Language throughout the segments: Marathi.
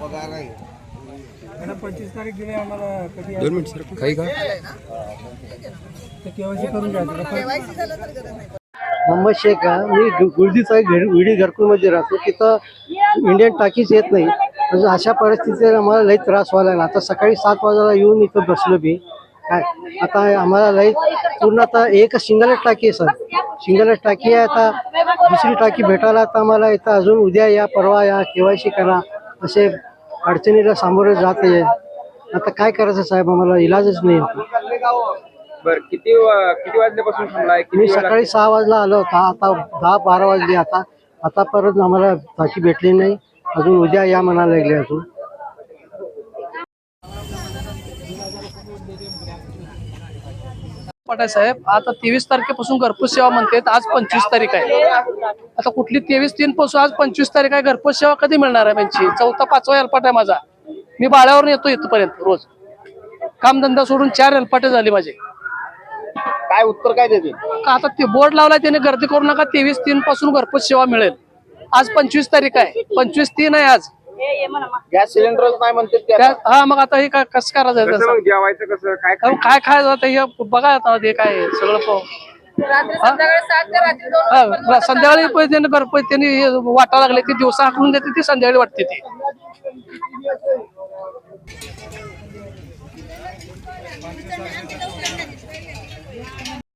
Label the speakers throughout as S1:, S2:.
S1: पगार आहे
S2: 25 तारीख दिली आम्हाला. कधी
S3: 2 मिनिट सर काही का
S2: केवायसी करून घ्यायचं.
S4: मोहम्मद शेख आहे. मी गुलदीचा विडी घरकुलमध्ये राहतो. तिथं इंडियन टाकीज येत नाही. म्हणजे अशा परिस्थितीत आम्हाला लई त्रास व्हायला लागला. आता सकाळी 7 वाजता येऊन इथं बसलो मी. काय आता आम्हाला लई पूर्ण आता एक सिंगलच टाकी आहे सर. सिंगलच टाकी आहे. आता दुसरी टाकी भेटायला आता आम्हाला इथं अजून उद्या या परवा या केवायसी करा असे अडचणीला सामोरे जात आहे. आता काय करायचं साहेब, आम्हाला इलाजच नाही.
S3: बर किती वाजल्यापासून थांबलाय?
S4: मी सकाळी 6 वाजता आलो होता. आता 10-12 वाजले. आता परत आम्हाला टाकी भेटली नाही. अजून उद्या या म्हणायला लागले. अजून
S5: पाटाय साहेब, आता 23 तारखेपासून घरपोच सेवा म्हणतात. आज 25 तारीख आहे. आता कुठली 23/3 पासून आज 25 तारीख आहे. घरपोच सेवा कधी मिळणार आहे त्यांची? 4था-5वा हेलपाट आहे माझा. मी बाळ्यावर येतो इथपर्यंत रोज. कामधंदा सोडून 4 हेलपाटे झाले माझे.
S3: काय उत्तर काय देते?
S5: आता ते बोर्ड लावलाय त्याने, गर्दी करू नका, 23/3 पासून घरपोच सेवा मिळेल. आज 25 तारीख आहे. 25/3 आहे आज.
S3: गॅस सिलेंडरच नाही म्हणते.
S5: हा, मग आता हे कसं करायचं?
S3: जेवायचं कसं? काय
S5: काय खायचं आता हे बघा. आता हे काय सगळं संध्याकाळी त्यांनी घरपोच त्यांनी वाटा लागले. ते दिवसा हाकलून देते, ती संध्याकाळी वाटते ती.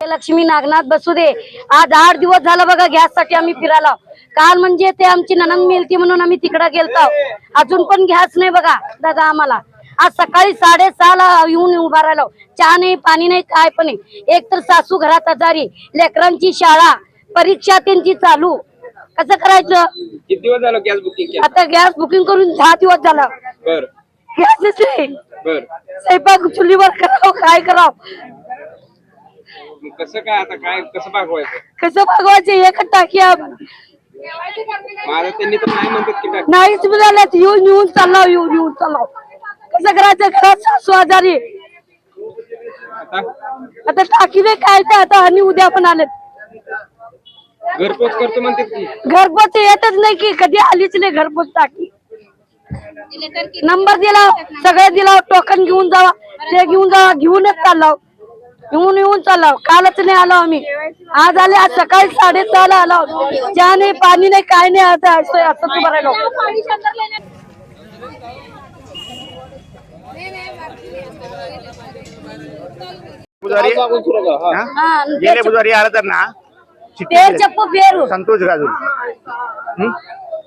S6: लक्ष्मी नागनाथ बसू दे. आज 8 दिवस झाला बघा गॅस साठी आम्ही फिरायला. काल म्हणजे ते आमची ननंद मिळती म्हणून आम्ही तिकडे गेलतो. अजून पण गॅस नाही बघा दादा आम्हाला. आज सकाळी 6:30ला येऊन उभा राहिलो. चहा नाही, पाणी नाही, काय पण नाही. एक तर सासू घरात आजारी, लेकरांची शाळा, परीक्षा त्यांची चालू. कसं करायचं?
S3: किती दिवस झालं गॅस बुकिंग केलं?
S6: आता गॅस बुकिंग करून 10 दिवस झाला.
S3: बर
S6: गॅसच नाही.
S3: बर
S6: स्वयंपाक चुलीवर करावं, काय करावं?
S3: कसं काय आता काय कसं भागवायचं?
S6: कसं भागवायचं? एकच टाकी
S3: माझं त्यांनी तर नाही म्हणतात की
S6: नाहीच झाल्यात. येऊन चाललाव. कसं करायचं? घरात सासू आजारी. आता टाकी नाही काय ते. आता आणि उद्या पण आलेत.
S3: घरपोच करतो म्हणतात की.
S6: घरपोच येतच नाही की, कधी आलीच नाही घरपोच टाकी. नंबर दिला, सगळे दिला, टोकन घेऊन जावा, ते घेऊन जावा, घेऊनच चाललाव. येऊन चाललाव. कालच नाही आलो आम्ही. आज आले. आज सकाळी 6:30ला आलो. चहा नाही, पाणी नाही, काय नाही. आता असंच उभं राहिलो.
S7: गेले बुधवारी आला तर ना संतोष गाजू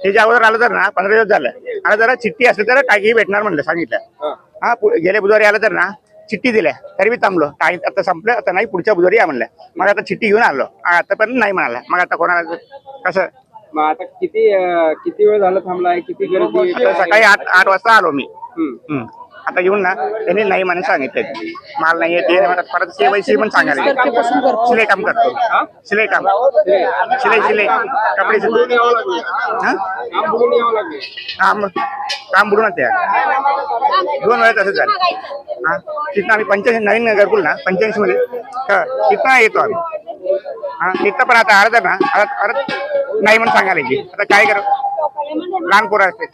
S7: त्याच्या अगोदर आलं तर ना 15 दिवस झालं. आता जरा चिठ्ठी असली तर टाकी भेटणार म्हणलं सांगितलं. हा गेल्या बुधवारी आलं तर ना चिठ्ठी दिल्या तरी मी थांबलो. आता संपलं, आता नाही पुढच्या बुधवारी या म्हणलं. मग आता चिठ्ठी घेऊन आलो. आतापर्यंत नाही म्हणाला. मग आता कोणाला कसं?
S3: मग आता किती वेळ झाला थांबलाय? किती गर्दी?
S7: सकाळी 8 वाजता आलो मी. आता येऊन ना त्यांनी नाही म्हणून सांगितलं. माल नाही येते परत केवायसी पण सांगायला. शिलाई काम करतो. शिलाई काम, शिलाई कपडे काम बुडूनच आहे. 2 वेळा तसंच झालं. हा तिथं आम्ही 85 नवीन घरकुल ना 85 मध्ये तिथं येतो आम्ही. हा तिथं पण आता अर्धा ना परत नाही म्हणून सांगायला. आता काय करू? लहान पोरं असते.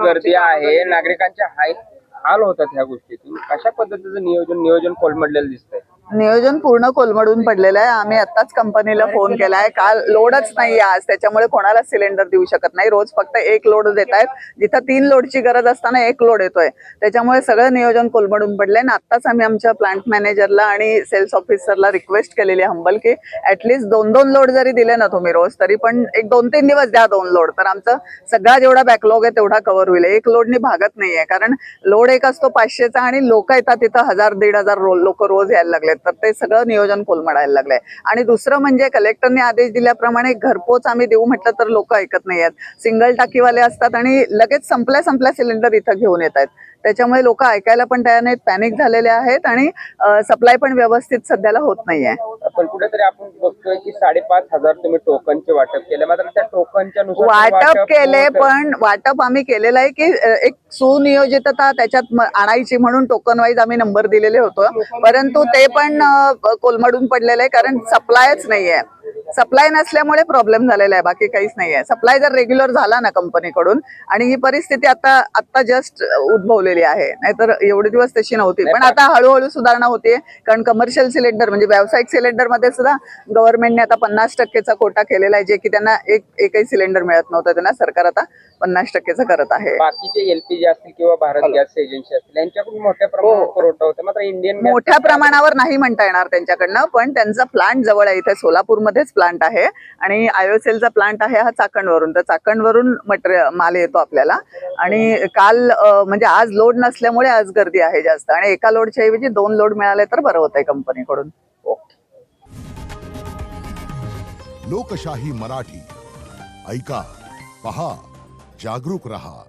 S3: गर्दी आहे, नागरिकांच्या हाल होतात ह्या गोष्टीतून. कशा पद्धतीचं नियोजन कोलमडलेलं दिसतंय?
S8: नियोजन पूर्ण कोलमडून पडलेलं आहे. आम्ही आत्ताच कंपनीला फोन केलाय. काल लोडच नाही आज, त्याच्यामुळे कोणाला सिलेंडर देऊ शकत नाही. रोज फक्त 1 लोड देत आहेत, जिथं 3 लोडची गरज असताना 1 लोड येतोय. त्याच्यामुळे सगळं नियोजन कोलमडून पडलंय. आत्ताच आम्ही आमच्या प्लांट मॅनेजरला आणि सेल्स ऑफिसरला रिक्वेस्ट केलेली हंबल की ऍटलीस्ट 2-2 लोड जरी दिले ना तुम्ही रोज, तरी पण एक 2-3 दिवस द्या 2 लोड. तर आमचं सगळा जेवढा बॅकलॉग आहे तेवढा कव्हर होईल. 1 लोडनी भागत नाहीये, कारण लोड एक असतो 500चा आणि लोक येतात तिथं 1000-1500 लोक रोज यायला लागलेत. तर ते सगळं नियोजन कोलमडायला लागलंय. आणि दुसरं म्हणजे कलेक्टरने आदेश दिल्याप्रमाणे घरपोच आम्ही देऊ म्हटलं तर लोक ऐकत नाहीयेत. सिंगल टाकीवाले असतात आणि लगेच संपल्या सिलेंडर इथं घेऊन येत आहेत. त्याच्यामुळे लोक ऐकायला पण तयार नाहीत, पॅनिक झालेले आहेत आणि सप्लाय पण व्यवस्थित सध्याला होत नाहीये.
S3: पण कुठेतरी आपण बघतोय की 5,500 तुम्ही टोकनचे वाटप केले. मात्र त्या टोकनच्या
S8: वाटप केले, पण वाटप आम्ही केलेलं आहे की एक सुनियोजितता त्याच्यात आणायची म्हणून टोकन वाईज आम्ही नंबर दिलेले होतो. परंतु ते पण कोलमडून पडलेलं आहे, कारण सप्लायच नाहीये. सप्लाय नसल्यामुळे प्रॉब्लेम झालेला आहे, बाकी काहीच नाहीये. सप्लाय जर रेग्युलर झाला ना कंपनीकडून, आणि ही परिस्थिती आता जस्ट उद्भवलेली आहे, नाहीतर एवढे दिवस तशी नव्हती. पण आता हळूहळू सुधारणा होतीये, कारण कमर्शियल सिलेंडर म्हणजे व्यावसायिक सिलेंडर मध्ये सुद्धा गव्हर्नमेंटने आता 50%चा कोटा केलेला आहे, जे की त्यांना एकही सिलेंडर मिळत नव्हतं, त्यांना सरकार आता 50%चा करत आहे.
S3: बाकीचे एलपीजी असतील किंवा भारत गॅस एजन्सी असतील यांच्याकडून मोठ्या प्रमाणावर पुरवठा होतो, मात्र इंडियन
S8: मोठ्या प्रमाणावर नाही म्हणता येणार त्यांच्याकडनं, पण त्यांचा प्लांट जवळ आहे, इथे सोलापूरमध्येच प्लांट आहे आणि आयोसेलचा प्लांट आहे हा चाकणवरून. तर चाकणवरून माल येतो आपल्याला. आणि काल म्हणजे आज लोड नसल्यामुळे आज गर्दी आहे जास्त, आणि एका लोडच्या ऐवजी 2 लोड मिळाले तर बरं होतंय कंपनीकडून.
S1: लोकशाही मराठी ऐका, पहा, जागरूक रहा.